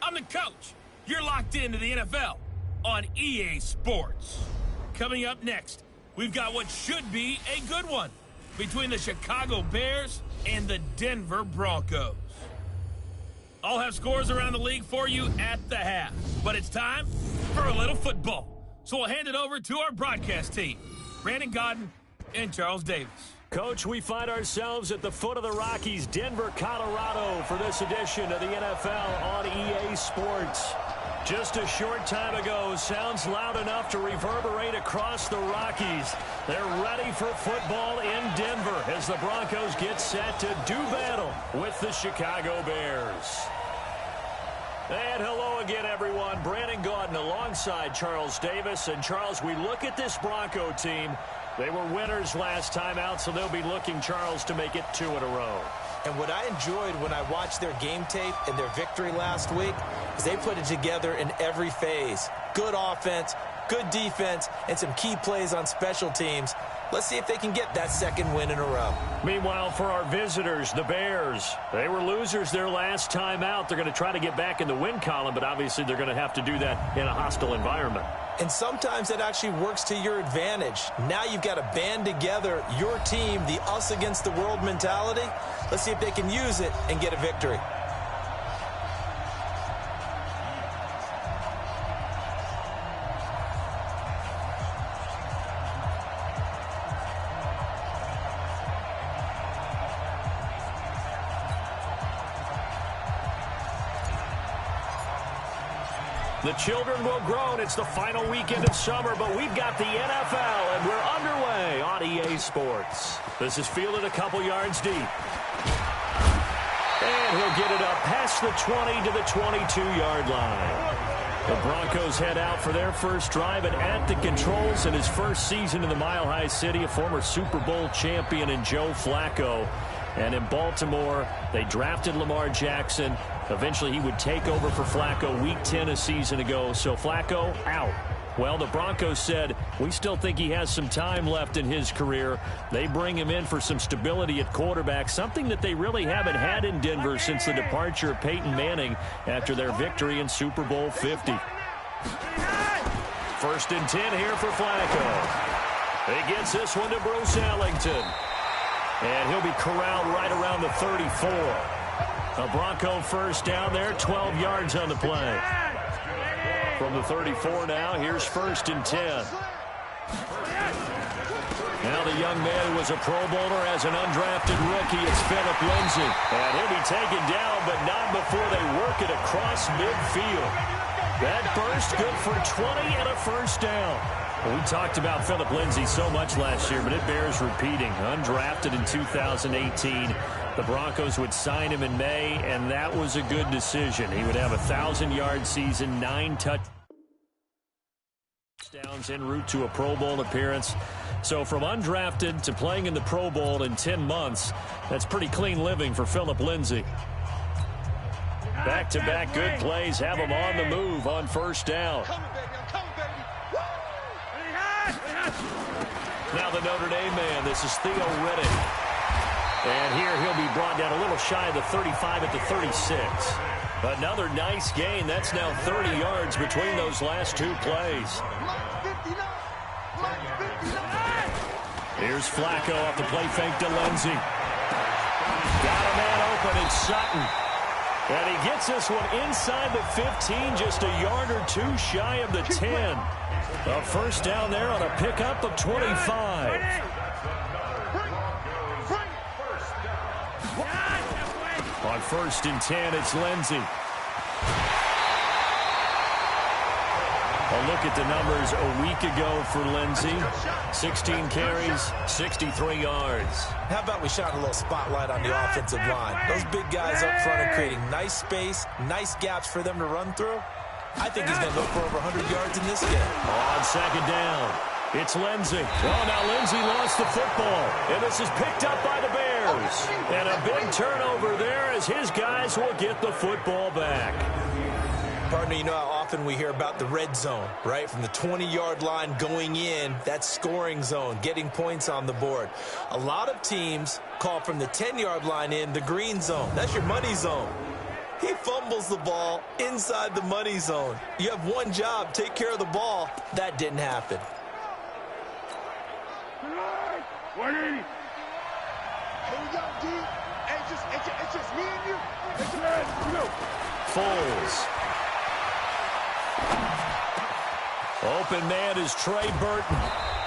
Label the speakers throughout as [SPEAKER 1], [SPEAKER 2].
[SPEAKER 1] I'm the coach. You're locked into the NFL on EA Sports. Coming up next, we've got what should be a good one between the Chicago Bears and the Denver Broncos. I'll have scores around the league for you at the half, but it's time for a little football. So we'll hand it over to our broadcast team, Brandon Godden and Charles Davis.
[SPEAKER 2] Coach, we find ourselves at the foot of the Rockies, Denver, Colorado, for this edition of the NFL on EA Sports. Just a short time ago, sounds loud enough to reverberate across the Rockies. They're ready for football in Denver as the Broncos get set to do battle with the Chicago Bears. And hello again, everyone. Brandon Gaudin alongside Charles Davis. And, Charles, we look at this Bronco team. They were winners last time out, so they'll be looking, Charles, to make it 2 in a row.
[SPEAKER 3] And what I enjoyed when I watched their game tape and their victory last week is they put it together in every phase. Good offense, good defense, and some key plays on special teams. Let's see if they can get that second win in a row.
[SPEAKER 2] Meanwhile, for our visitors, the Bears, they were losers their last time out. They're going to try to get back in the win column, but obviously they're going to have to do that in a hostile environment.
[SPEAKER 3] And sometimes it actually works to your advantage. Now you've got to band together your team, the us against the world mentality. Let's see if they can use it and get a victory.
[SPEAKER 2] The children will groan. It's the final weekend of summer, but we've got the NFL, and we're underway on EA Sports. This is fielded a couple yards deep. And he'll get it up past the 20 to the 22-yard line. The Broncos head out for their first drive, and at the controls in his first season in the Mile High City, a former Super Bowl champion in Joe Flacco. And in Baltimore, they drafted Lamar Jackson. Eventually, he would take over for Flacco Week 10 a season ago. So Flacco out. Well, the Broncos said, we still think he has some time left in his career. They bring him in for some stability at quarterback, something that they really haven't had in Denver since the departure of Peyton Manning after their victory in Super Bowl 50. First and 10 here for Flacco. He gets this one to Bruce Ellington. And he'll be corralled right around the 34. A Bronco first down there, 12 yards on the play. From the 34 now, here's first and 10. Now the young man who was a Pro Bowler as an undrafted rookie, it's Philip Lindsay. And he'll be taken down, but not before they work it across midfield. That burst good for 20 and a first down. We talked about Philip Lindsay so much last year, but it bears repeating. Undrafted in 2018. The Broncos would sign him in May, and that was a good decision. He would have a 1,000-yard season, 9 touchdowns en route to a Pro Bowl appearance. So from undrafted to playing in the Pro Bowl in 10 months, that's pretty clean living for Philip Lindsay. Back-to-back good plays have him on the move on first down. Now the Notre Dame man, this is Theo Riddick. And here he'll be brought down a little shy of the 35 at the 36. Another nice gain. That's now 30 yards between those last two plays. Here's Flacco off the play fake to Lindsay. Got a man open, it's Sutton. And he gets this one inside the 15, just a yard or two shy of the 10. A first down there on a pickup of 25. On first and 10, it's Lindsay. A look at the numbers a week ago for Lindsay. 16 carries, 63 yards.
[SPEAKER 3] How about we shine a little spotlight on the offensive line? Those big guys up front are creating nice space, nice gaps for them to run through. I think he's going to look for over 100 yards in this game.
[SPEAKER 2] On second down, it's Lindsay. Oh, now Lindsay lost the football, and this is picked up by the Bears. And a big turnover there as his guys will get the football back.
[SPEAKER 3] Partner, you know how often we hear about the red zone, right? From the 20-yard line going in, that scoring zone, getting points on the board. A lot of teams call from the 10-yard line in the green zone. That's your money zone. He fumbles the ball inside the money zone. You have one job, take care of the ball. That didn't happen.
[SPEAKER 4] 180. Here we go, D. Hey, it's just me and you. Here we go.
[SPEAKER 2] Foles. Open man is Trey Burton.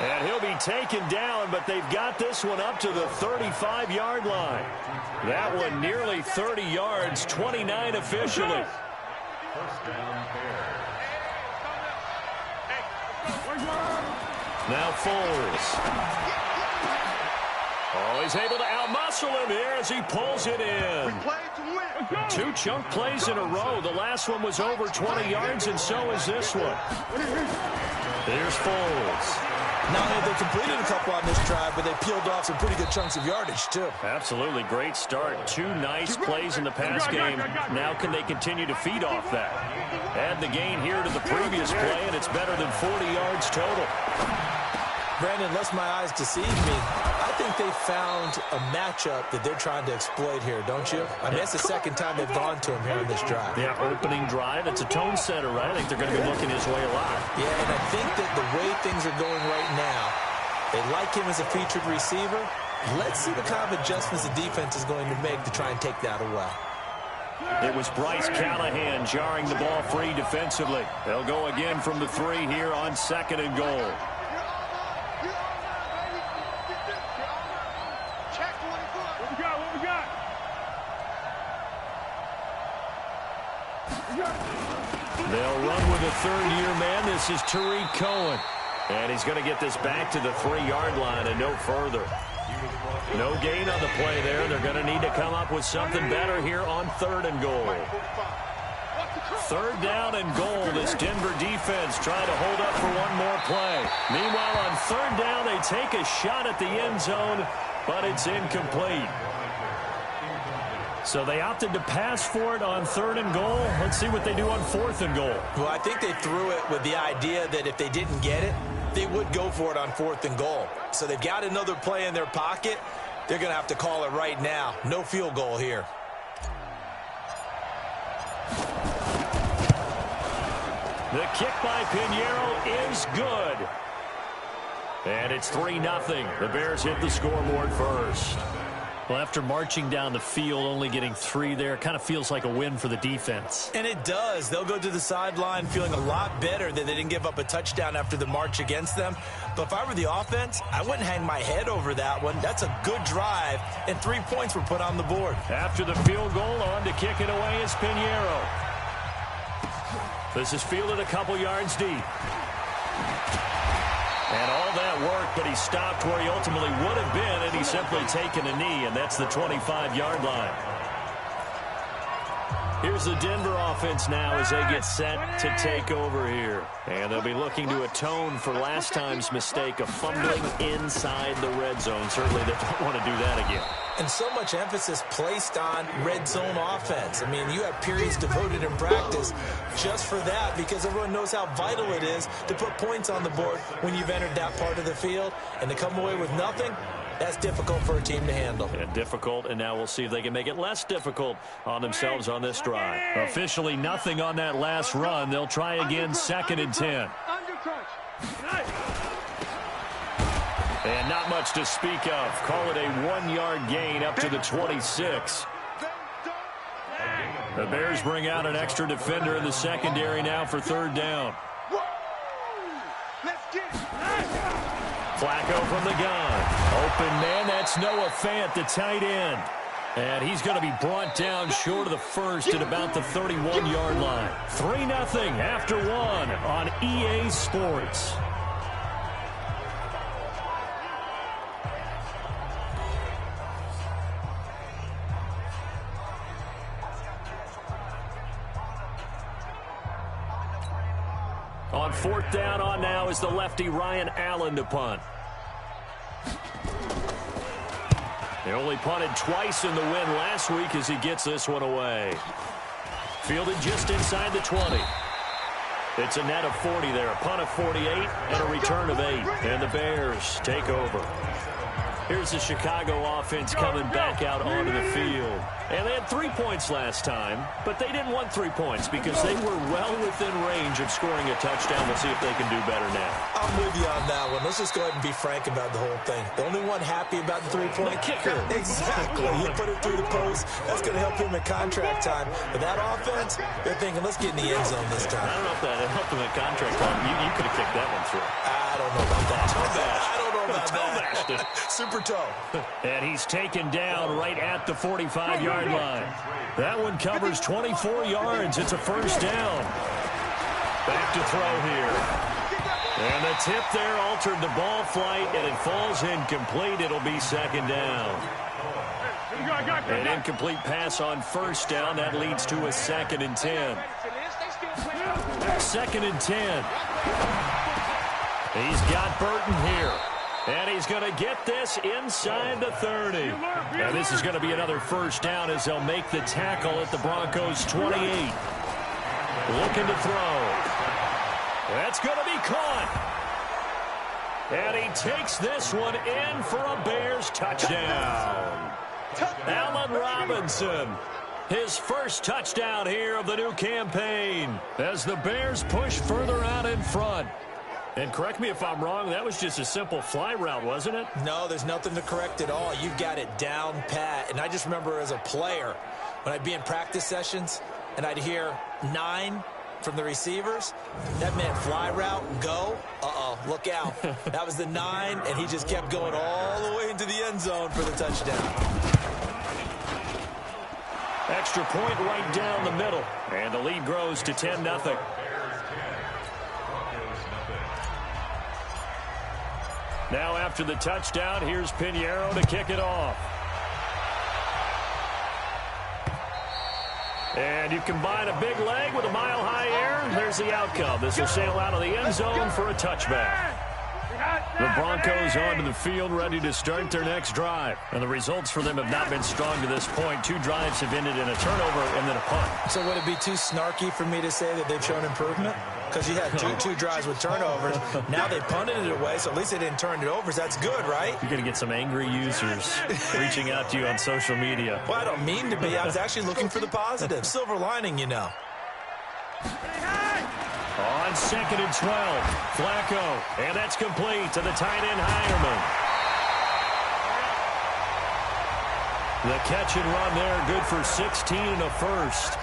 [SPEAKER 2] And he'll be taken down, but they've got this one up to the 35-yard line. That one nearly 30 yards, 29 officially. Now Foles. Oh, he's able to outmuscle him here as he pulls it in. 2 chunk plays in a row. The last one was over 20 yards, and so is this one. Here's Foles.
[SPEAKER 3] Not only have they completed a couple on this drive, but they peeled off some pretty good chunks of yardage, too.
[SPEAKER 2] Absolutely. Great start. 2 nice plays in the pass game. Now can they continue to feed off that? Add the gain here to the previous play, and it's better than 40 yards total.
[SPEAKER 3] Brandon, unless my eyes deceive me, I think they found a matchup that they're trying to exploit here, don't you? I mean, it's the second time they've gone to him here on this drive.
[SPEAKER 2] Yeah, opening drive. It's a tone setter, right? I think they're going to be looking his way a lot.
[SPEAKER 3] Yeah, and I think that the way things are going right now, they like him as a featured receiver. Let's see what kind of adjustments the defense is going to make to try and take that away.
[SPEAKER 2] It was Bryce Callahan jarring the ball free defensively. They'll go again from the 3 here on 2nd and goal. They'll run with a 3rd-year man. This is Tariq Cohen. And he's going to get this back to the 3-yard line and no further. No gain on the play there. They're going to need to come up with something better here on 3rd and goal. 3rd down and goal. This Denver defense trying to hold up for one more play. Meanwhile, on 3rd down, they take a shot at the end zone, but it's incomplete. So they opted to pass for it on 3rd and goal. Let's see what they do on 4th and goal.
[SPEAKER 3] Well, I think they threw it with the idea that if they didn't get it, they would go for it on 4th and goal. So they've got another play in their pocket. They're going to have to call it right now. No field goal here.
[SPEAKER 2] The kick by Pinheiro is good. And it's 3-0. The Bears hit the scoreboard first. Well, after marching down the field, only getting 3 there, kind of feels like a win for the defense.
[SPEAKER 3] And it does. They'll go to the sideline feeling a lot better that they didn't give up a touchdown after the march against them. But if I were the offense, I wouldn't hang my head over that one. That's a good drive, and 3 points were put on the board.
[SPEAKER 2] After the field goal, on to kick it away is Pinheiro. This is fielded a couple yards deep. And all that work, but he stopped where he ultimately would have been, and he's simply taken a knee, and that's the 25-yard line. Here's the Denver offense now as they get set to take over here. And they'll be looking to atone for last time's mistake of fumbling inside the red zone. Certainly they don't want to do that again.
[SPEAKER 3] And so much emphasis placed on red zone offense. I mean, you have periods devoted in practice just for that because everyone knows how vital it is to put points on the board when you've entered that part of the field. And to come away with nothing, that's difficult for a team to handle.
[SPEAKER 2] And difficult, and now we'll see if they can make it less difficult on themselves on this drive. Officially nothing on that last run. They'll try again, 2nd and 10. And not much to speak of. Call it a 1-yard gain up to the 26. The Bears bring out an extra defender in the secondary now for 3rd down. Flacco from the gun. Open man, that's Noah Fant, the tight end. And he's going to be brought down short of the first at about the 31-yard line. 3-0 after 1 on EA Sports. On 4th down on now is the lefty Ryan Allen to punt. They only punted twice in the win last week as he gets this one away. Fielded just inside the 20. It's a net of 40 there, a punt of 48, and a return of 8. And the Bears take over. Here's the Chicago offense coming back out onto the field. And they had 3 points last time, but they didn't want 3 points because they were well within range of scoring a touchdown. We'll see if they can do better now.
[SPEAKER 3] I'm with you on that one. Let's just go ahead and be frank about the whole thing. The only one happy about the three-point kicker. Exactly. He put it through the post. That's going to help him in contract time. But that offense, they're thinking, let's get in the end zone this time.
[SPEAKER 2] I don't know if that helped him in contract time. You could have kicked that one through.
[SPEAKER 3] I don't know about that. I don't know about
[SPEAKER 2] that.
[SPEAKER 3] Super toe.
[SPEAKER 2] And he's taken down right at the 45-yard line. That one covers 24 yards. It's a first down. Back to throw here. And the tip there altered the ball flight, and it falls incomplete. It'll be second down. An incomplete pass on first down. That leads to a 2nd and 10. 2nd and 10. He's got Burton here. And he's going to get this inside the 30. And this is going to be another first down as they'll make the tackle at the Broncos' 28. Looking to throw. That's going to be caught. And he takes this one in for a Bears touchdown. Allen Robinson, his first touchdown here of the new campaign as the Bears push further out in front. And correct me if I'm wrong, that was just a simple fly route, wasn't it?
[SPEAKER 3] No, there's nothing to correct at all. You've got it down pat. And I just remember as a player, when I'd be in practice sessions and I'd hear 9 from the receivers, that meant fly route, go. Look out. That was the 9, and he just kept going all the way into the end zone for the touchdown.
[SPEAKER 2] Extra point right down the middle. And the lead grows to 10-0. Now after the touchdown, here's Pinheiro to kick it off. And you combine a big leg with a mile-high air, there's the outcome. This will sail out of the end zone for a touchback. The Broncos onto the field, ready to start their next drive. And the results for them have not been strong to this point. 2 drives have ended in a turnover and then a punt.
[SPEAKER 3] So would it be too snarky for me to say that they've shown improvement? Because you had two drives with turnovers. Now they punted it away, so at least they didn't turn it over. So that's good, right?
[SPEAKER 2] You're going to get some angry users reaching out to you on social media.
[SPEAKER 3] Well, I don't mean to be. I was actually looking for the positive. Silver lining, you know.
[SPEAKER 2] On 2nd and 12, Flacco. And that's complete to the tight end, Hireman. The catch and run there, good for 16 and a first.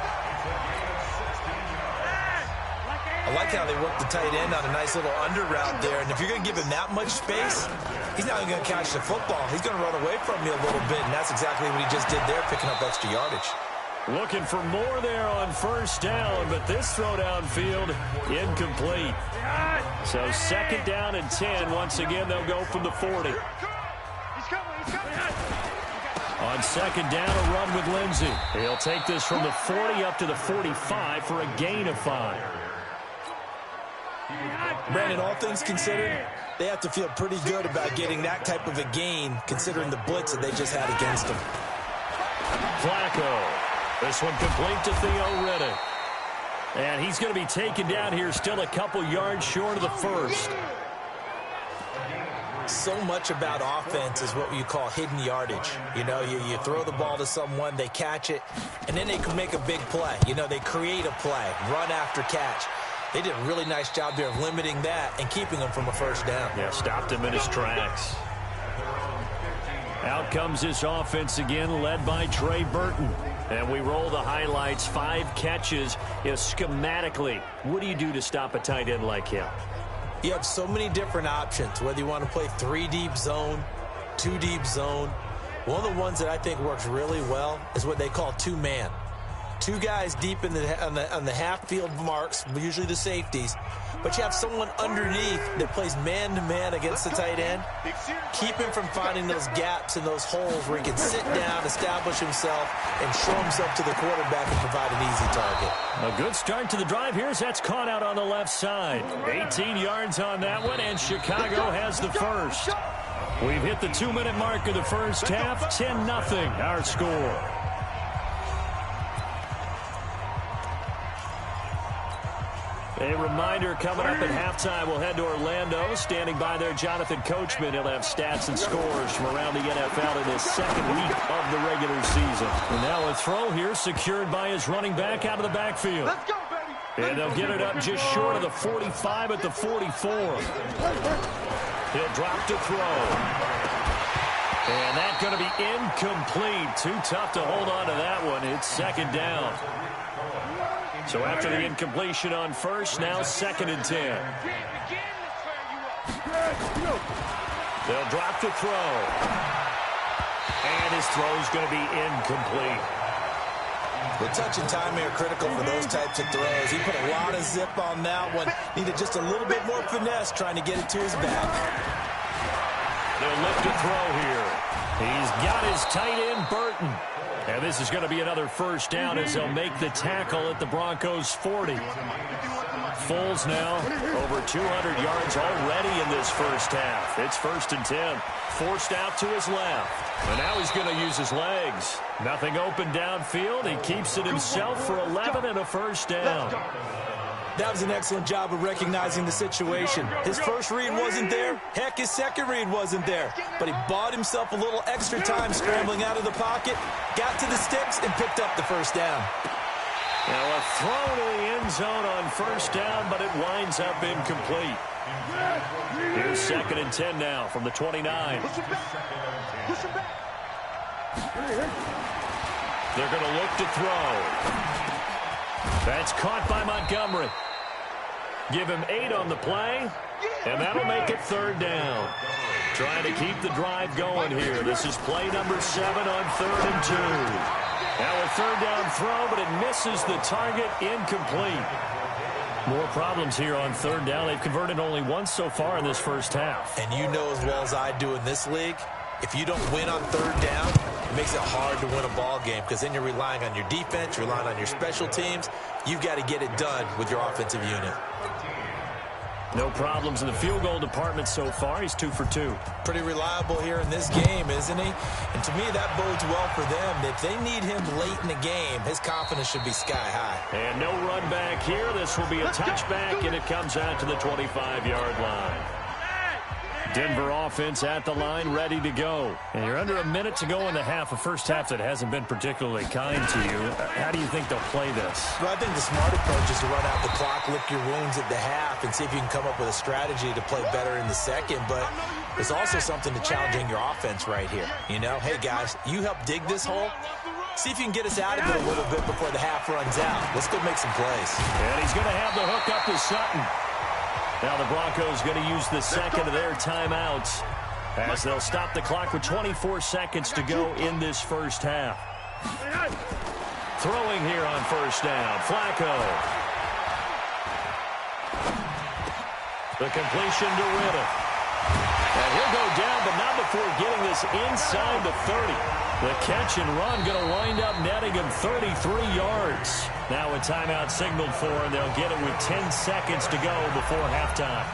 [SPEAKER 3] I like how they work the tight end on a nice little under route there. And if you're going to give him that much space, he's not even going to catch the football. He's going to run away from you a little bit, and that's exactly what he just did there, picking up extra yardage.
[SPEAKER 2] Looking for more there on first down, but this throw downfield incomplete. So 2nd down and 10. Once again, they'll go from the 40. On 2nd down, a run with Lindsey. He'll take this from the 40 up to the 45 for a gain of 5.
[SPEAKER 3] Brandon, all things considered, they have to feel pretty good about getting that type of a gain, considering the blitz that they just had against them.
[SPEAKER 2] Flacco. This one complete to Theo Riddick. And he's going to be taken down here, still a couple yards short of the first.
[SPEAKER 3] So much about offense is what you call hidden yardage. You know, you throw the ball to someone, they catch it, and then they can make a big play. You know, they create a play, run after catch. They did a really nice job there of limiting that and keeping him from a first down.
[SPEAKER 2] Yeah, stopped him in his tracks. Out comes this offense again, led by Trey Burton. And we roll the highlights. 5 catches. Schematically, what do you do to stop a tight end like him?
[SPEAKER 3] You have so many different options, whether you want to play 3-deep zone, 2-deep zone. One of the ones that I think works really well is what they call 2-man. 2 guys deep in on the half-field marks, usually the safeties, but you have someone underneath that plays man-to-man against the tight end. Keep him from finding those gaps and those holes where he can sit down, establish himself, and show himself to the quarterback and provide an easy target.
[SPEAKER 2] A good start to the drive here as that's caught out on the left side. 18 yards on that one, and Chicago has the first. We've hit the 2-minute mark of the first half. 10-0 our score. A reminder coming up at halftime, we'll head to Orlando. Standing by there, Jonathan Coachman. He'll have stats and scores from around the NFL in his second week of the regular season. And now a throw here secured by his running back out of the backfield.
[SPEAKER 4] Let's go, baby.
[SPEAKER 2] And they'll get it up just short of the 45 at the 44. He'll drop to throw. And that's going to be incomplete. Too tough to hold on to that one. It's second down. So after the incompletion on first, now 2nd and 10. They'll drop to throw. And his throw's going to be incomplete.
[SPEAKER 3] The touch and timing are critical for those types of throws. He put a lot of zip on that one. Needed just a little bit more finesse trying to get it to his back.
[SPEAKER 2] They'll look to throw here. He's got his tight end, Burton. And this is going to be another first down as they'll make the tackle at the Broncos' 40. Foles now over 200 yards already in this first half. It's 1st and 10. Forced out to his left. And now he's going to use his legs. Nothing open downfield. He keeps it himself for 11 and a first down.
[SPEAKER 3] That was an excellent job of recognizing the situation. His first read wasn't there. Heck, his second read wasn't there. But he bought himself a little extra time scrambling out of the pocket, got to the sticks, and picked up the first down.
[SPEAKER 2] Now a throw to the end zone on first down, but it winds up incomplete. Here's 2nd and 10 now from the 29. They're going to look to throw. That's caught by Montgomery. Give him 8 on the play, and that'll make it 3rd down. Trying to keep the drive going here. This is play number 7 on 3rd and 2. Now a 3rd down throw, but it misses the target, incomplete. More problems here on 3rd down. They've converted only once so far in this first half.
[SPEAKER 3] And you know as well as I do in this league, if you don't win on 3rd down, it makes it hard to win a ball game because then you're relying on your defense, you're relying on your special teams. You've got to get it done with your offensive unit.
[SPEAKER 2] No problems in the field goal department so far. He's 2 for 2.
[SPEAKER 3] Pretty reliable here in this game, isn't he? And to me, that bodes well for them. If they need him late in the game, his confidence should be sky high.
[SPEAKER 2] And no run back here. This will be a touchback, and it comes out to the 25-yard line. Denver offense at the line, ready to go. And you're under a minute to go in the half, a first half that hasn't been particularly kind to you. How do you think they'll play this?
[SPEAKER 3] Well, I think the smart approach is to run out the clock, lick your wounds at the half, and see if you can come up with a strategy to play better in the second. But there's also something to challenging your offense right here. You know, hey, guys, you help dig this hole. See if you can get us out of it a little bit before the half runs out. Let's go make some plays.
[SPEAKER 2] And he's going to have the hook up to Sutton. Now the Broncos going to use the second of their timeouts as they'll stop the clock with 24 seconds to go in this first half. Throwing here on first down, Flacco. The completion to Ritter. And he'll go down, but not before getting this inside the 30. The catch and run going to wind up netting him 33 yards. Now a timeout signaled for, and they'll get it with 10 seconds to go before halftime.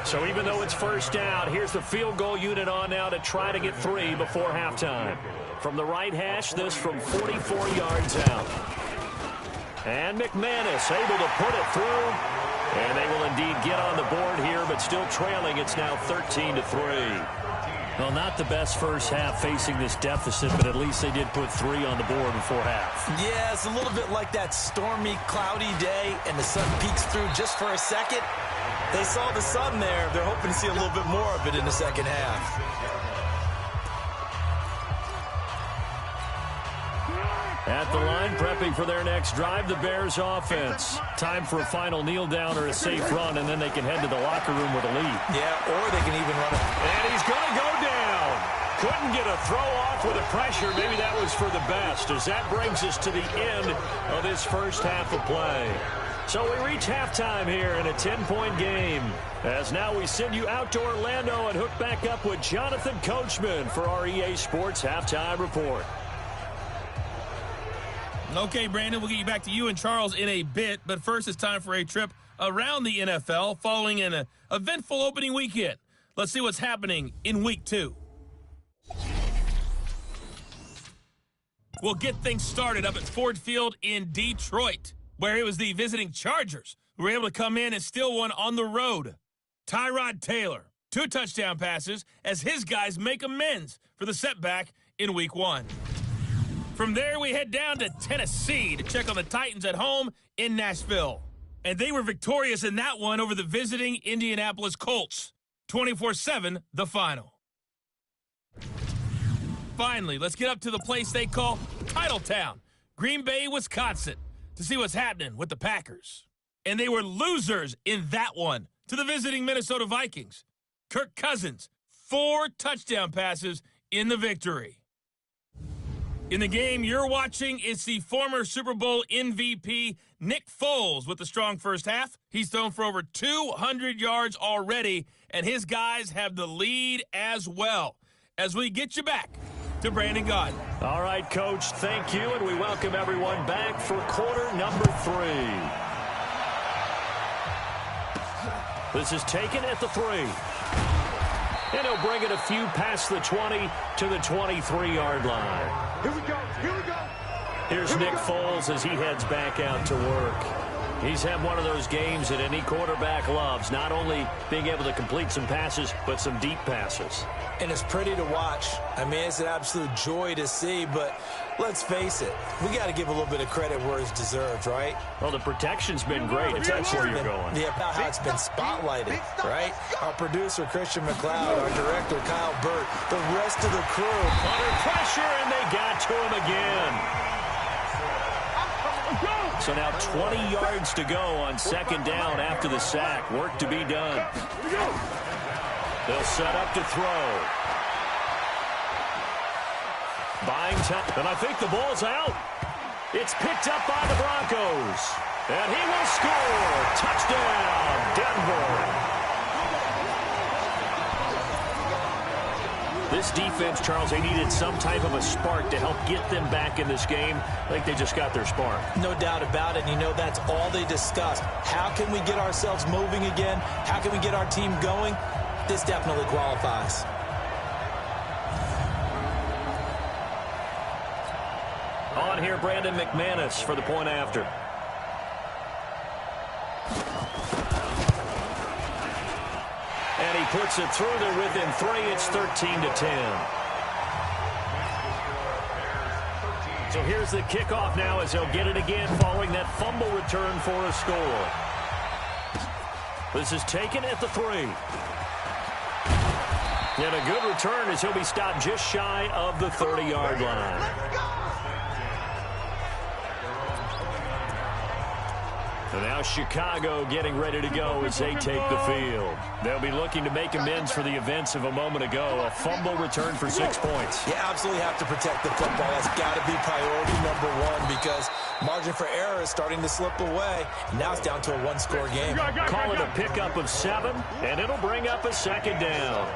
[SPEAKER 2] So even though it's first down, here's the field goal unit on now to try to get 3 before halftime. From the right hash, this from 44 yards out. And McManus able to put it through. And they will indeed get on the board here, but still trailing. It's now 13-3. Well, not the best first half facing this deficit, but at least they did put 3 on the board before half.
[SPEAKER 3] Yeah, it's a little bit like that stormy, cloudy day, and the sun peeks through just for a second. They saw the sun there. They're hoping to see a little bit more of it in the second half.
[SPEAKER 2] At the line, prepping for their next drive, the Bears offense. Time for a final kneel down or a safe run, and then they can head to the locker room with a lead.
[SPEAKER 3] Yeah, or they can even run it.
[SPEAKER 2] And he's going to go down. Couldn't get a throw off with the pressure. Maybe that was for the best, as that brings us to the end of this first half of play. So we reach halftime here in a 10-point game. As now we send you out to Orlando and hook back up with Jonathan Coachman for our EA Sports Halftime Report.
[SPEAKER 1] Okay, Brandon, we'll get you back to you and Charles in a bit, but first it's time for a trip around the NFL following an eventful opening weekend. Let's see what's happening in Week 2. We'll get things started up at Ford Field in Detroit, where it was the visiting Chargers who were able to come in and steal one on the road. Tyrod Taylor, 2 touchdown passes as his guys make amends for the setback in Week 1. From there, we head down to Tennessee to check on the Titans at home in Nashville. And they were victorious in that one over the visiting Indianapolis Colts. 24-7, the final. Finally, let's get up to the place they call Titletown, Green Bay, Wisconsin, to see what's happening with the Packers. And they were losers in that one to the visiting Minnesota Vikings. Kirk Cousins, 4 touchdown passes in the victory. In the game you're watching, it's the former Super Bowl MVP, Nick Foles, with a strong first half. He's thrown for over 200 yards already, and his guys have the lead as well. As we get you back to Brandon Gaudin.
[SPEAKER 2] All right, Coach, thank you, and we welcome everyone back for quarter number 3. This is taken at the 3. And he'll bring it a few past the 20 to the 23-yard line.
[SPEAKER 4] Here we go. Here we go.
[SPEAKER 2] Here's Nick Foles as he heads back out to work. He's had one of those games that any quarterback loves, not only being able to complete some passes, but some deep passes.
[SPEAKER 3] And it's pretty to watch. I mean, it's an absolute joy to see, but let's face it, we got to give a little bit of credit where it's deserved, right?
[SPEAKER 2] Well, the protection's been great. That's where you're going.
[SPEAKER 3] Yeah, about how it's been spotlighted, right? Our producer, Christian McLeod, our director, Kyle Burt, the rest of the crew.
[SPEAKER 2] Under pressure, and they got to him again. So now 20 yards to go on second down after the sack. Work to be done. They'll set up to throw. Buying time. And I think the ball's out. It's picked up by the Broncos. And he will score. Touchdown, Denver. This defense, Charles, they needed some type of a spark to help get them back in this game. I think they just got their spark.
[SPEAKER 3] No doubt about it. And you know, that's all they discussed. How can we get ourselves moving again? How can we get our team going? This definitely qualifies.
[SPEAKER 2] On here, Brandon McManus for the point after. And he puts it through. They're within 3. It's 13-10. So here's the kickoff now as they'll get it again following that fumble return for a score. This is taken at the 3. And a good return as he'll be stopped just shy of the 30-yard line. So now Chicago getting ready to go as they take the field. They'll be looking to make amends for the events of a moment ago. A fumble return for 6 points.
[SPEAKER 3] You absolutely have to protect the football. That's got to be priority number 1 because margin for error is starting to slip away. Now it's down to a 1-score game.
[SPEAKER 2] Call it a pickup of 7, and it'll bring up a second down.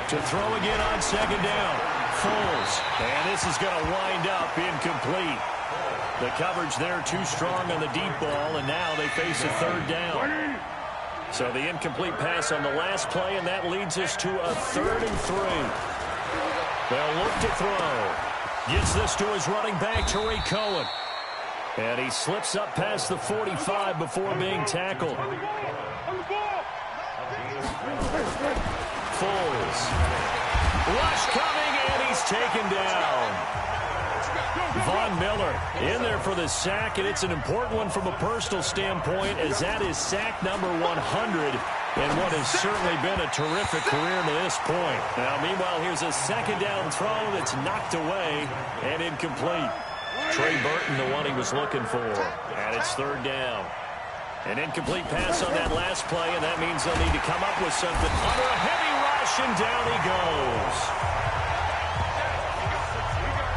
[SPEAKER 2] To throw again on second down. Foles. And this is going to wind up incomplete. The coverage there too strong on the deep ball, and now they face a third down. So the incomplete pass on the last play, and that leads us to a 3rd and 3. They'll look to throw. Gets this to his running back, Tariq Cohen. And he slips up past the 45 before being tackled. Foles. Rush coming, and he's taken down. Von Miller in there for the sack, and it's an important one from a personal standpoint as that is sack number 100 in what has certainly been a terrific career to this point. Now, meanwhile, here's a second down throw that's knocked away and incomplete. Trey Burton, the one he was looking for, and it's 3rd down. An incomplete pass on that last play, and that means they'll need to come up with something. Under a heavy rush, and down he goes.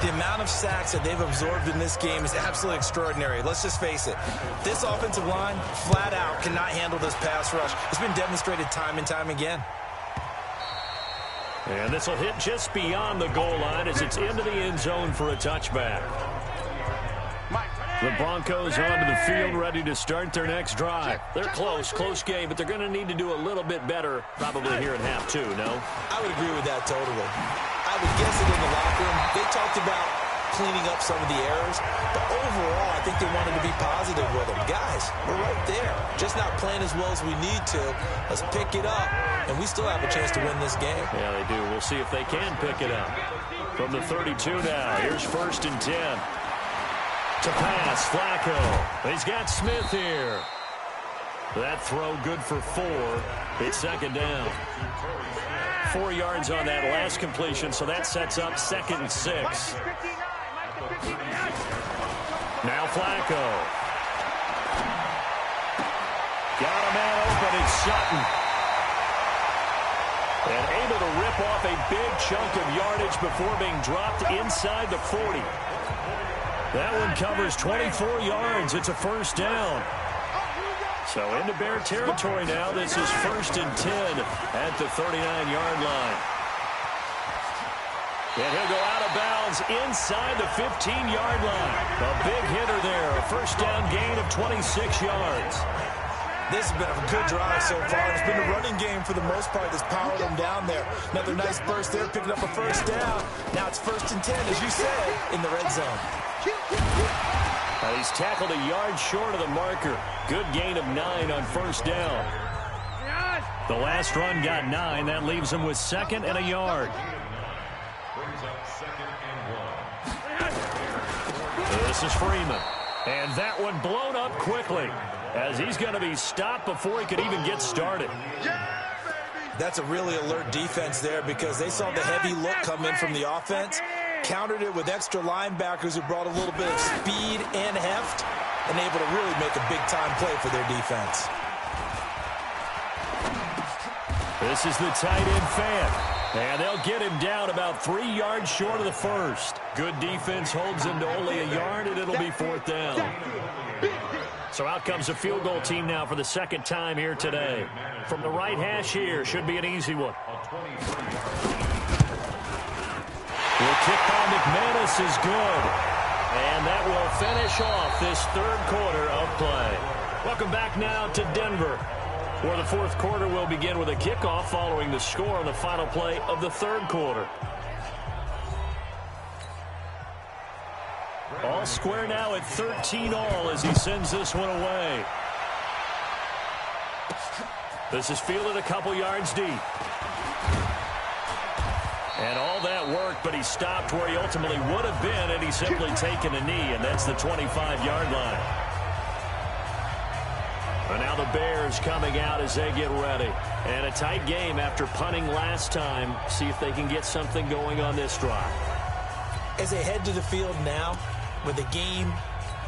[SPEAKER 3] The amount of sacks that they've absorbed in this game is absolutely extraordinary. Let's just face it. This offensive line, flat out, cannot handle this pass rush. It's been demonstrated time and time again.
[SPEAKER 2] And this will hit just beyond the goal line as it's into the end zone for a touchback. The Broncos onto the field ready to start their next drive. They're close game, but they're going to need to do a little bit better probably here in half 2, no?
[SPEAKER 3] I would agree with that totally. I would guess it in the locker room. They talked about cleaning up some of the errors. But overall, I think they wanted to be positive with them. Guys, we're right there. Just not playing as well as we need to. Let's pick it up, and we still have a chance to win this game.
[SPEAKER 2] Yeah, they do. We'll see if they can pick it up. From the 32 now, here's 1st and 10. To pass, Flacco. He's got Smith here. That throw good for 4. It's 2nd down. 4 yards on that last completion, so that sets up 2nd and 6. Now Flacco. Got a man open. It's Sutton. And able to rip off a big chunk of yardage before being dropped inside the 40. That one covers 24 yards. It's a 1st down. So into Bear territory now. This is 1st and 10 at the 39-yard line. And he'll go out of bounds inside the 15-yard line. A big hitter there. A 1st down gain of 26 yards.
[SPEAKER 3] This has been a good drive so far. It's been a running game for the most part that's powered them down there. Another nice burst there, picking up a 1st down. Now it's 1st and 10, as you said, in the red zone.
[SPEAKER 2] He's tackled a yard short of the marker. Good gain of 9 on 1st down. The last run got 9. That leaves him with 2nd and a yard. This is Freeman. And that one blown up quickly, as he's going to be stopped before he could even get started.
[SPEAKER 3] That's a really alert defense there, because they saw the heavy look come in from the offense, countered it with extra linebackers who brought a little bit of speed and heft, and able to really make a big-time play for their defense.
[SPEAKER 2] This is the tight end fan. And they'll get him down about 3 yards short of the 1st. Good defense holds him to only a yard, and it'll be 4th down. So out comes a field goal team now for the 2nd time here today. From the right hash here, should be an easy one. The kick by McManus is good. And that will finish off this 3rd quarter of play. Welcome back now to Denver, where the 4th quarter will begin with a kickoff following the score on the final play of the 3rd quarter. All square now at 13-all as he sends this one away. This is fielded a couple yards deep. And all that worked, but he stopped where he ultimately would have been, and he's simply taken a knee, and that's the 25-yard line. And now the Bears coming out as they get ready. And a tight game after punting last time. See if they can get something going on this drive.
[SPEAKER 3] As they head to the field now, with the game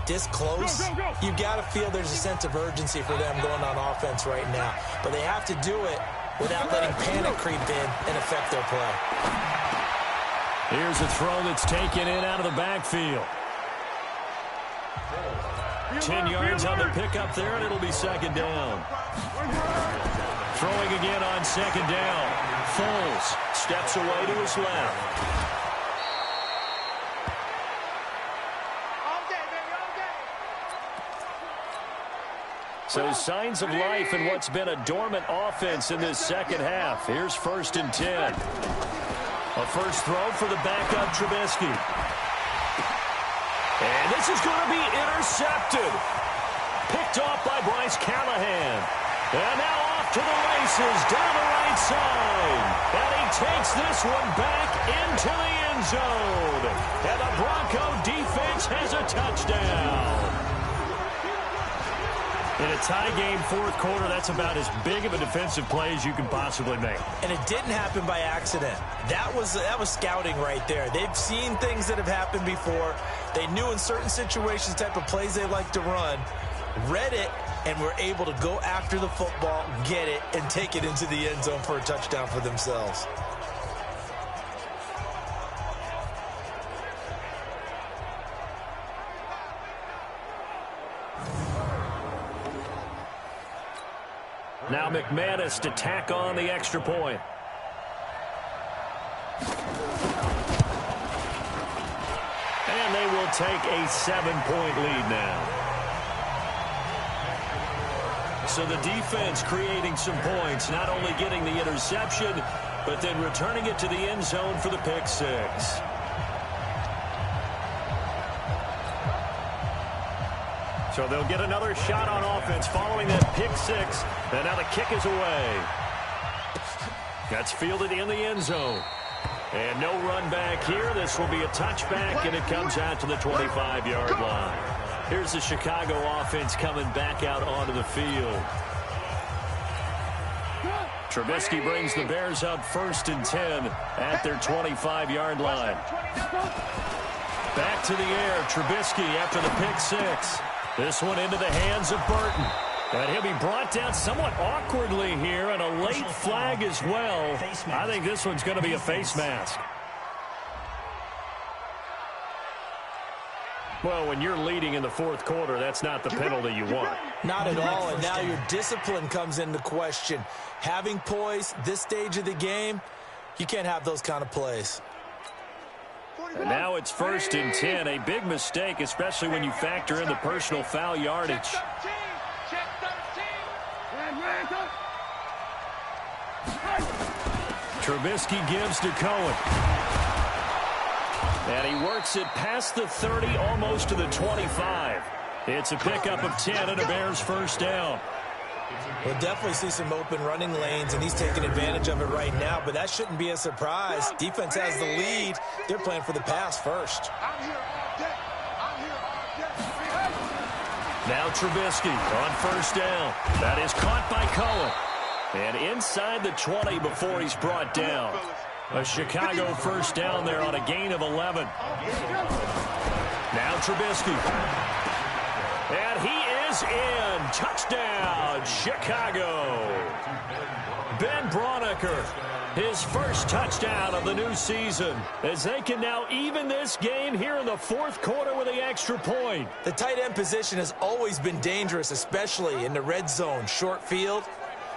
[SPEAKER 3] this close, you've got to feel there's a sense of urgency for them going on offense right now. But they have to do it without letting panic creep in and affect their play.
[SPEAKER 2] Here's a throw that's taken in out of the backfield. 10 yards on the pickup there, and it'll be 2nd down. Throwing again on 2nd down. Foles steps away to his left. So signs of life in what's been a dormant offense in this 2nd half. Here's 1st and 10. A first throw for the backup Trubisky. And this is going to be intercepted. Picked off by Bryce Callahan. And now off to the races down the right side. And he takes this one back into the end zone. And the Bronco defense has a touchdown. In a tie game, 4th quarter, that's about as big of a defensive play as you can possibly make.
[SPEAKER 3] And it didn't happen by accident. That was scouting right there. They've seen things that have happened before. They knew in certain situations the type of plays they like to run, read it, and were able to go after the football, get it, and take it into the end zone for a touchdown for themselves.
[SPEAKER 2] Now McManus to tack on the extra point. And they will take a 7-point lead now. So the defense creating some points, not only getting the interception, but then returning it to the end zone for the pick six. So they'll get another shot on offense following that pick six. And now the kick is away. That's fielded in the end zone. And no run back here. This will be a touchback, and it comes out to the 25-yard line. Here's the Chicago offense coming back out onto the field. Trubisky brings the Bears up 1st and 10 at their 25-yard line. Back to the air. Trubisky after the pick six. This one into the hands of Burton. And he'll be brought down somewhat awkwardly here, and a late flag as well. I think this one's going to be a face mask. Well, when you're leading in the fourth quarter, that's not the penalty you want.
[SPEAKER 3] Not at all, and now your discipline comes into question. Having poise this stage of the game, you can't have those kind of plays.
[SPEAKER 2] And now it's 1st and 10, a big mistake, especially when you factor in the personal foul yardage. Trubisky gives to Cohen. And he works it past the 30, almost to the 25. It's a pickup of 10 and a Bears first down.
[SPEAKER 3] We'll definitely see some open running lanes, and he's taking advantage of it right now, but that shouldn't be a surprise. Defense has the lead. They're playing for the pass first.
[SPEAKER 2] Now Trubisky on first down. That is caught by Cohen. And inside the 20 before he's brought down. A Chicago first down there on a gain of 11. Now Trubisky. And he is in. Touchdown, Chicago. Ben Braunecker, his first touchdown of the new season, as they can now even this game here in the fourth quarter with the extra point.
[SPEAKER 3] The tight end position has always been dangerous, especially in the red zone, short field.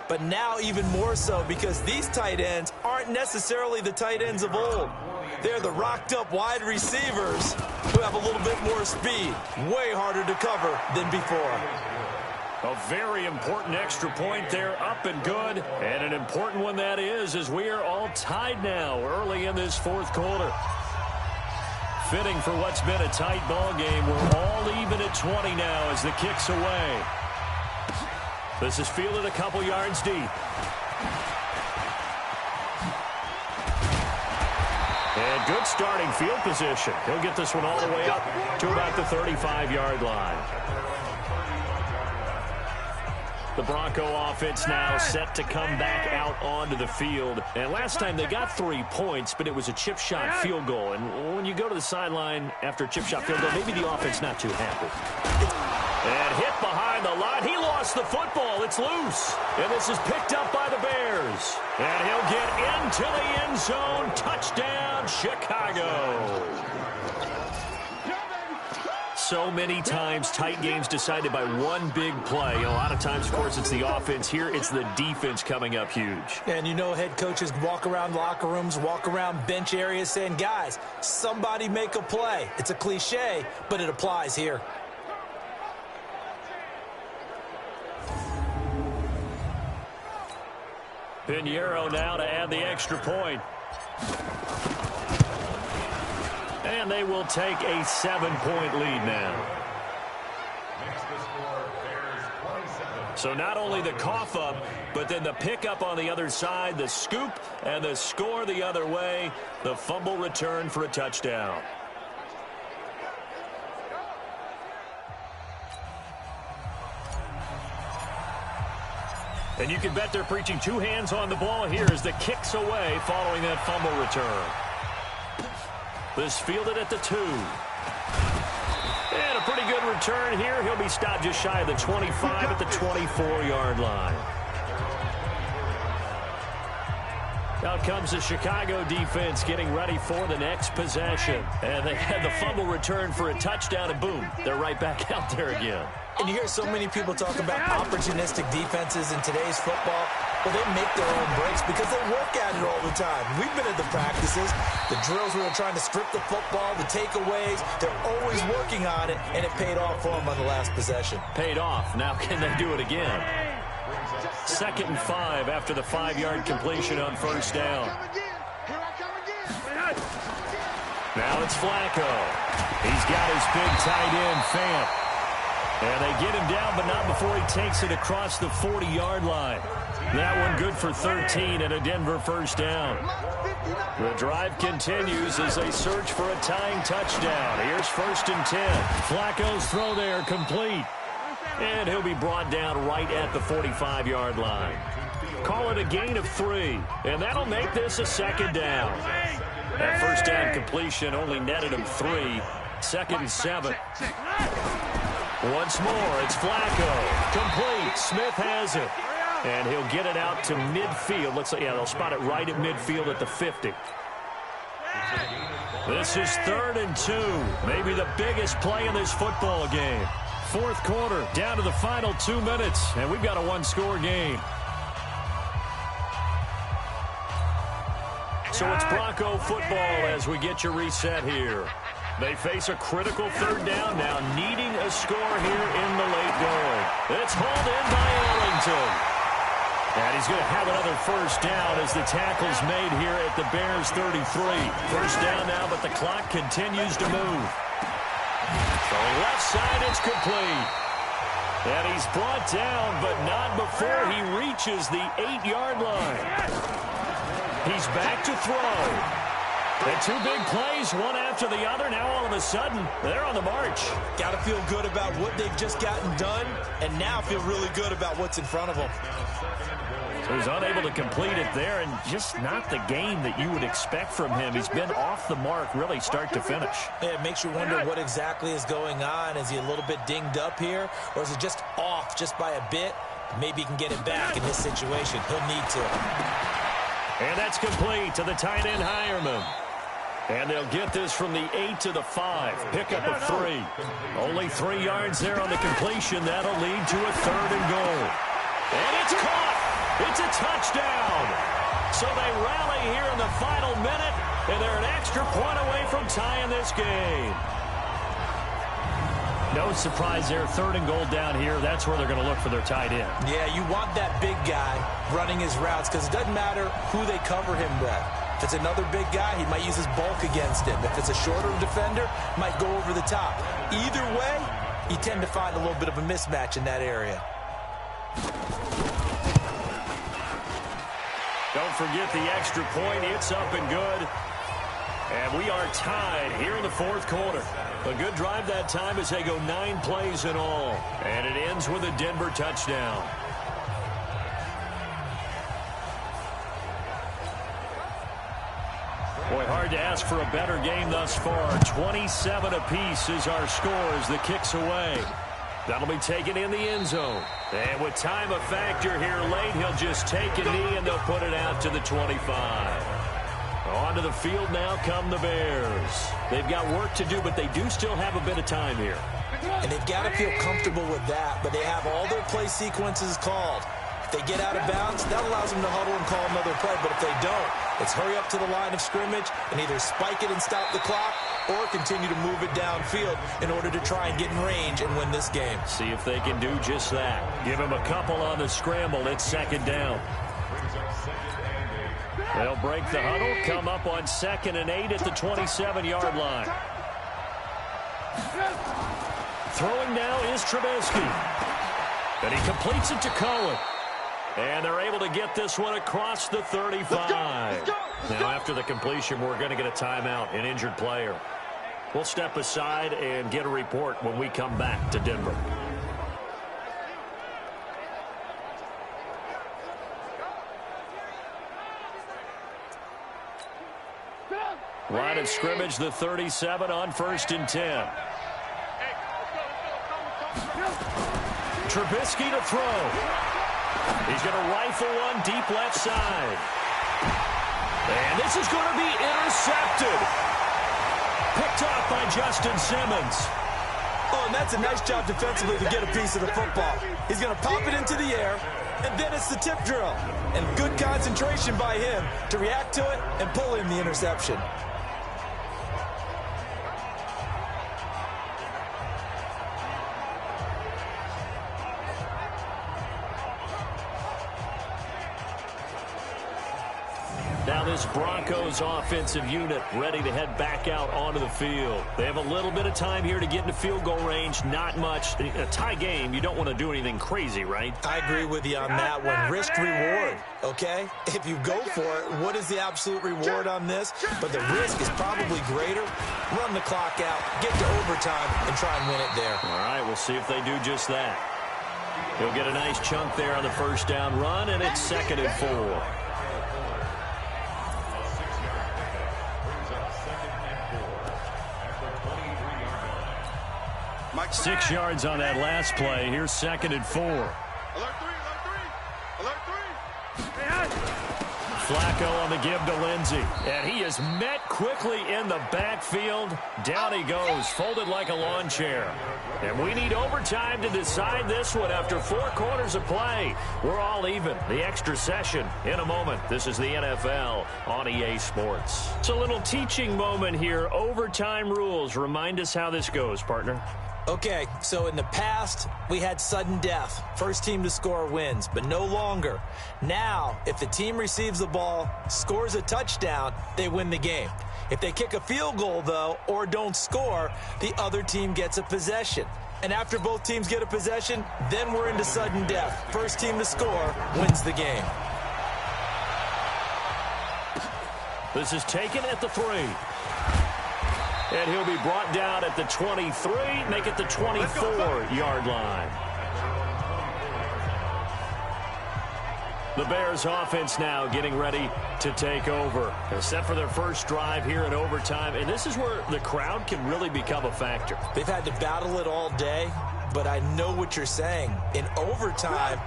[SPEAKER 3] But now even more so because these tight ends aren't necessarily the tight ends of old. They're the rocked-up wide receivers who have a little bit more speed. Way harder to cover than before.
[SPEAKER 2] A very important extra point there, up and good. And an important one that is, as we are all tied now early in this fourth quarter. Fitting for what's been a tight ball game. We're all even at 20 now as the kick's away. This is fielded a couple yards deep. And good starting field position. He'll get this one all the way up to about the 35-yard line. The Bronco offense now set to come back out onto the field. And last time they got 3 points, but it was a chip shot field goal. And when you go to the sideline after a chip shot field goal, maybe the offense not too happy. And hit behind the line. He lost the football. It's loose. And this is picked up by the Bears. And he'll get into the end zone. Touchdown, Chicago. So many times tight games decided by one big play. A lot of times, of course, it's the offense. Here, it's the defense coming up huge.
[SPEAKER 3] And you know head coaches walk around locker rooms, walk around bench areas saying, guys, somebody make a play. It's a cliche, but it applies here.
[SPEAKER 2] Pinheiro now to add the extra point. And they will take a 7-point lead now. So not only the cough up, but then the pickup on the other side, the scoop, and the score the other way. The fumble return for a touchdown. And you can bet they're preaching two hands on the ball here as the kick's away following that fumble return. This fielded at the 2. And a pretty good return here. He'll be stopped just shy of the 25 at the 24-yard line. Out comes the Chicago defense getting ready for the next possession. And they had the fumble return for a touchdown, and boom, they're right back out there again.
[SPEAKER 3] And you hear so many people talk about opportunistic defenses in today's football. Well, they make their own breaks because they work at it all the time. We've been at the practices, the drills where they're trying to strip the football, the takeaways. They're always working on it, and it paid off for them on the last possession.
[SPEAKER 2] Paid off. Now can they do it again? 2nd and 5 after the 5-yard completion on first down. Now it's Flacco. He's got his big tight end, Fant. And they get him down, but not before he takes it across the 40-yard line. That one good for 13 and a Denver first down. The drive continues as they search for a tying touchdown. Here's 1st and 10. Flacco's throw there complete. And he'll be brought down right at the 45-yard line. Call it a gain of 3, and that'll make this a 2nd down. That first down completion only netted him 3. 2nd and 7. Once more, it's Flacco. Complete. Smith has it. And he'll get it out to midfield. Looks like, yeah, they'll spot it right at midfield at the 50. This is 3rd and 2. Maybe the biggest play in this football game. 4th quarter, down to the final 2 minutes, and we've got a one-score game. So it's Bronco football as we get you reset here. They face a critical 3rd down now, needing a score here in the late going. It's hauled in by Ellington. And he's going to have another first down as the tackle's made here at the Bears 33. First down now, but the clock continues to move. So left side, it's complete. And he's brought down, but not before he reaches the 8-yard line. He's back to throw. And 2 big plays, one after the other. Now all of a sudden, they're on the march.
[SPEAKER 3] Got to feel good about what they've just gotten done, and now feel really good about what's in front of them.
[SPEAKER 2] So he's unable to complete it there, and just not the game that you would expect from him. He's been off the mark, really, start to finish.
[SPEAKER 3] Yeah, it makes you wonder what exactly is going on. Is he a little bit dinged up here, or is it just off just by a bit? Maybe he can get it back in this situation. He'll need to.
[SPEAKER 2] And that's complete to the tight end, Hireman. And they'll get this from the 8 to the 5. Pickup of 3. Only 3 yards there on the completion. That'll lead to a 3rd and goal. And it's caught. It's a touchdown. So they rally here in the final minute, and they're an extra point away from tying this game. No surprise there. 3rd and goal down here. That's where they're going to look for their tight end.
[SPEAKER 3] Yeah, you want that big guy running his routes because it doesn't matter who they cover him with. If it's another big guy, he might use his bulk against him. If it's a shorter defender, might go over the top. Either way, you tend to find a little bit of a mismatch in that area.
[SPEAKER 2] Don't forget the extra point. It's up and good. And we are tied here in the 4th quarter. A good drive that time as they go 9 plays in all. And it ends with a Denver touchdown. Boy, hard to ask for a better game thus far. 27 apiece is our score as the kick's away. That'll be taken in the end zone. And with time a factor here late, he'll just take a knee and they'll put it out to the 25. Onto the field now come the Bears. They've got work to do, but they do still have a bit of time here.
[SPEAKER 3] And they've got to feel comfortable with that, but they have all their play sequences called. If they get out of bounds, that allows them to huddle and call another play. But if they don't, it's hurry up to the line of scrimmage and either spike it and stop the clock or continue to move it downfield in order to try and get in range and win this game.
[SPEAKER 2] See if they can do just that. Give him a couple on the scramble. It's 2nd down. They'll break the huddle, come up on 2nd and 8 at the 27-yard line. Throwing now is Trubisky. And he completes it to Cohen. And they're able to get this one across the 35.
[SPEAKER 4] Let's go.
[SPEAKER 2] Now, after the completion, we're going to get a timeout, an injured player. We'll step aside and get a report when we come back to Denver. Line of scrimmage, the 37 on 1st and 10. Trubisky to throw. He's going to rifle one deep left side. And this is going to be intercepted. Picked off by Justin Simmons.
[SPEAKER 3] Oh, and that's a nice job defensively to get a piece of the football. He's going to pop it into the air, and then it's the tip drill. And good concentration by him to react to it and pull in the interception.
[SPEAKER 2] Now this Broncos offensive unit ready to head back out onto the field. They have a little bit of time here to get into field goal range. Not much. A tie game, you don't want to do anything crazy, right?
[SPEAKER 3] I agree with you on that one. Risk-reward, okay? If you go for it, what is the absolute reward on this? But the risk is probably greater. Run the clock out, get to overtime, and try and win it there.
[SPEAKER 2] All right, we'll see if they do just that. He'll get a nice chunk there on the first down run, and it's 2nd and 4. 6 yards on that last play. Here's 2nd and 4.
[SPEAKER 4] Alert 3, alert 3, alert 3.
[SPEAKER 2] Flacco on the give to Lindsey. And he is met quickly in the backfield. Down he goes, folded like a lawn chair. And we need overtime to decide this one after 4 quarters of play. We're all even. The extra session in a moment. This is the NFL on EA Sports. It's a little teaching moment here. Overtime rules. Remind us how this goes, partner.
[SPEAKER 3] Okay, so in the past, we had sudden death. First team to score wins, but no longer. Now, if the team receives the ball, scores a touchdown, they win the game. If they kick a field goal, though, or don't score, the other team gets a possession. And after both teams get a possession, then we're into sudden death. First team to score wins the game.
[SPEAKER 2] This is taken at the 3. And he'll be brought down at the 23, make it the 24-yard line. The Bears offense now getting ready to take over. They're set for their first drive here in overtime, and this is where the crowd can really become a factor.
[SPEAKER 3] They've had to battle it all day, but I know what you're saying. In overtime,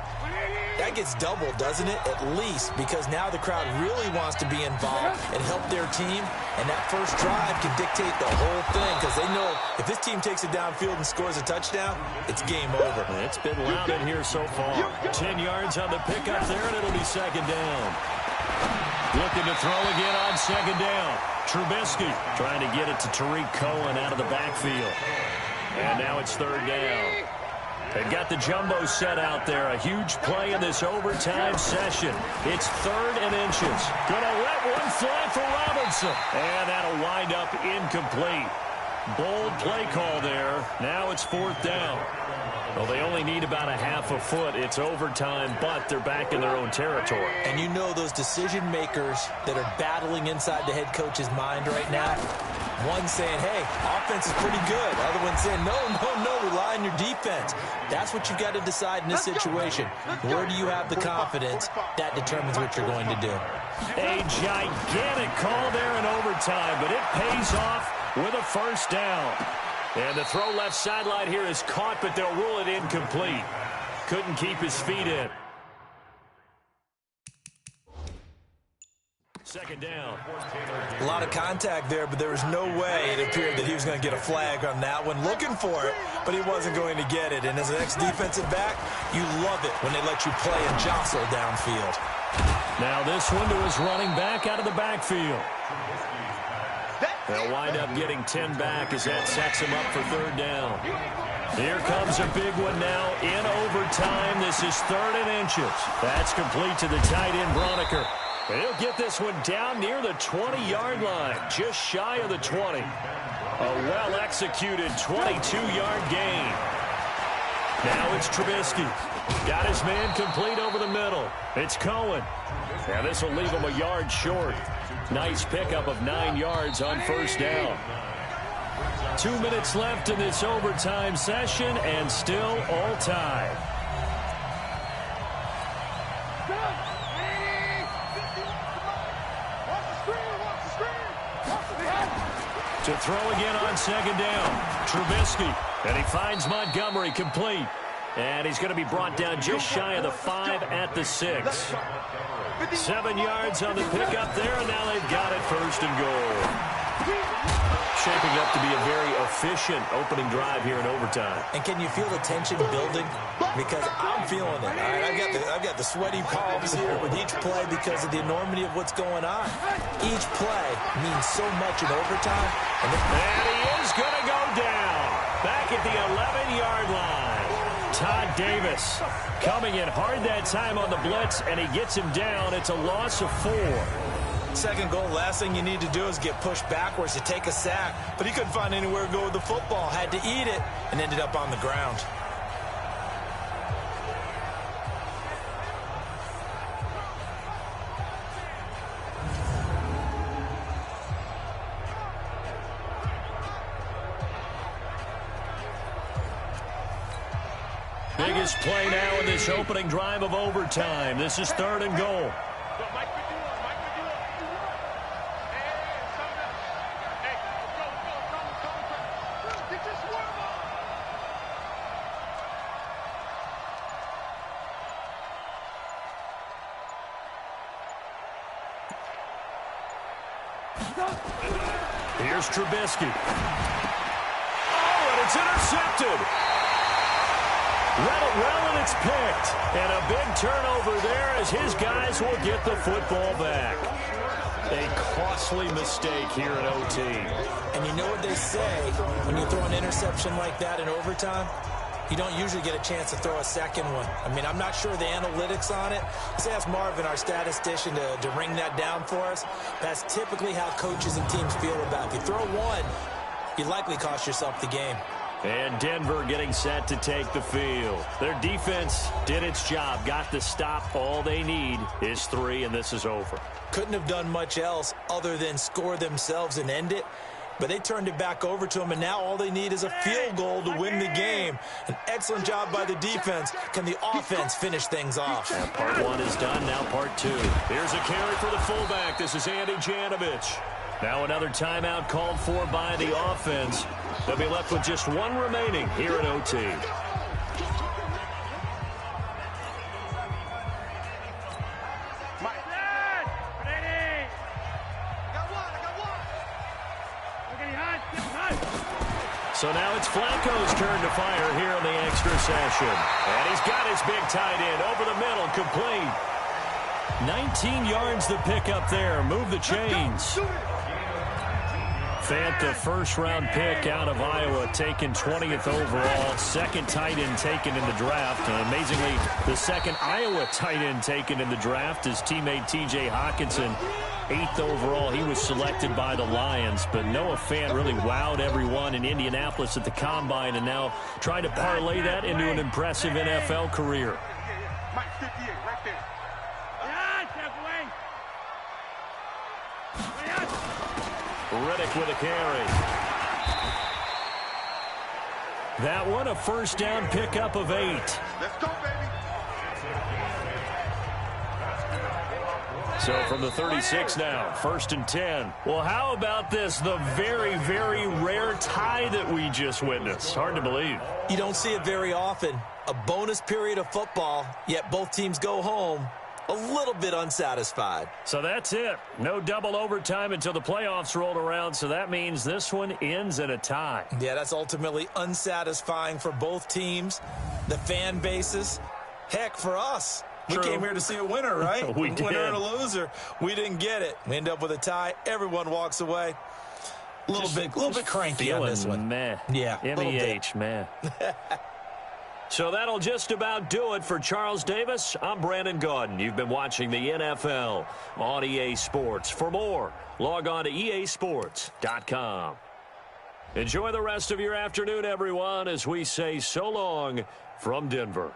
[SPEAKER 3] that gets doubled, doesn't it? At least, because now the crowd really wants to be involved and help their team, and that first drive can dictate the whole thing because they know if this team takes it downfield and scores a touchdown, it's game over.
[SPEAKER 2] It's been loud in here so far. 10 yards on the pickup there, and it'll be 2nd down. Looking to throw again on 2nd down. Trubisky trying to get it to Tariq Cohen out of the backfield. And now it's 3rd down. They've got the jumbo set out there. A huge play in this overtime session. It's 3rd and inches. Gonna let one fly for Robinson. And that'll wind up incomplete. Bold play call there. Now it's 4th down. Well, they only need about a half a foot. It's overtime, but they're back in their own territory.
[SPEAKER 3] And you know those decision makers that are battling inside the head coach's mind right now? One saying, hey, offense is pretty good. Other one saying, no, rely on your defense. That's what you've got to decide in this situation. Where do you have the confidence? That determines what you're going to do.
[SPEAKER 2] A gigantic call there in overtime, but it pays off with a first down. And the throw left sideline here is caught, but they'll rule it incomplete. Couldn't keep his feet in. 2nd down.
[SPEAKER 3] A lot of contact there, but there was no way it appeared that he was going to get a flag on that one. Looking for it, but he wasn't going to get it. And as an ex-defensive back, you love it when they let you play and jostle downfield.
[SPEAKER 2] Now this one to his running back out of the backfield. They'll wind up getting 10 back as that sets him up for 3rd down. Here comes a big one now in overtime. This is 3rd and inches. That's complete to the tight end, Broniker. He'll get this one down near the 20-yard line, just shy of the 20. A well-executed 22-yard gain. Now it's Trubisky. Got his man complete over the middle. It's Cohen. Now this will leave him a yard short. Nice pickup of 9 yards on first down. 2 minutes left in this overtime session, and still all tied. To throw again on 2nd down. Trubisky. And he finds Montgomery complete. And he's going to be brought down just shy of the 5 at the 6. 7 yards on the pickup there, and now they've got it 1st and goal. Shaping up to be a very efficient opening drive here in overtime.
[SPEAKER 3] And can you feel the tension building? Because I'm feeling it. All right, I've got the sweaty palms here with each play because of the enormity of what's going on. Each play means so much in overtime.
[SPEAKER 2] And he is going to go down back at the 11-yard line. Todd Davis coming in hard that time on the blitz, and he gets him down. It's a loss of 4.
[SPEAKER 3] Second goal, last thing you need to do is get pushed backwards to take a sack. But he couldn't find anywhere to go with the football. Had to eat it and ended up on the ground.
[SPEAKER 2] Biggest play now in this opening drive of overtime. This is 3rd and goal. Here's Trubisky. Oh, and it's intercepted. Read it well, and it's picked. And a big turnover there as his guys will get the football back. A costly mistake here in OT.
[SPEAKER 3] And you know what they say, when you throw an interception like that in overtime, you don't usually get a chance to throw a second one. I mean, I'm not sure the analytics on it. Let's ask Marvin, our statistician, to ring that down for us. That's typically how coaches and teams feel about it. If you throw one, you likely cost yourself the game.
[SPEAKER 2] And Denver getting set to take the field. Their defense did its job, got the stop. All they need is 3, and this is over.
[SPEAKER 3] Couldn't have done much else other than score themselves and end it. But they turned it back over to them, and now all they need is a field goal to win the game. An excellent job by the defense. Can the offense finish things off?
[SPEAKER 2] And part 1 is done, now part 2. Here's a carry for the fullback. This is Andy Janovich. Now another timeout called for by the offense. They'll be left with just 1 remaining here in OT. So now it's Flacco's turn to fire here in the extra session. And he's got his big tight end over the middle, complete. 19 yards the pickup there. Move the chains. Fant, the first-round pick out of Iowa, taken 20th overall. Second tight end taken in the draft. And amazingly, the second Iowa tight end taken in the draft is teammate T.J. Hawkinson. 8th overall, he was selected by the Lions. But Noah Fant really wowed everyone in Indianapolis at the Combine and now trying to parlay that into an impressive NFL career. Riddick with a carry. That one a first down pickup of 8.
[SPEAKER 4] Let's go, baby.
[SPEAKER 2] So from the 36 now, 1st and 10. Well, how about this? The very, very rare tie that we just witnessed. Hard to believe.
[SPEAKER 3] You don't see it very often. A bonus period of football, yet both teams go home a little bit unsatisfied.
[SPEAKER 2] So that's it. No double overtime until the playoffs rolled around, so that means this one ends in a tie.
[SPEAKER 3] Yeah, that's ultimately unsatisfying for both teams, the fan bases. Heck, for us.
[SPEAKER 2] True.
[SPEAKER 3] We came here to see a winner, right?
[SPEAKER 2] We did.
[SPEAKER 3] Winner and a loser. We didn't get it. We end up with a tie. Everyone walks away. A little bit cranky on this one.
[SPEAKER 2] Meh.
[SPEAKER 3] Yeah,
[SPEAKER 2] M-E-H, meh. So that'll just about do it for Charles Davis. I'm Brandon Gaudin. You've been watching the NFL on EA Sports. For more, log on to easports.com. Enjoy the rest of your afternoon, everyone, as we say so long from Denver.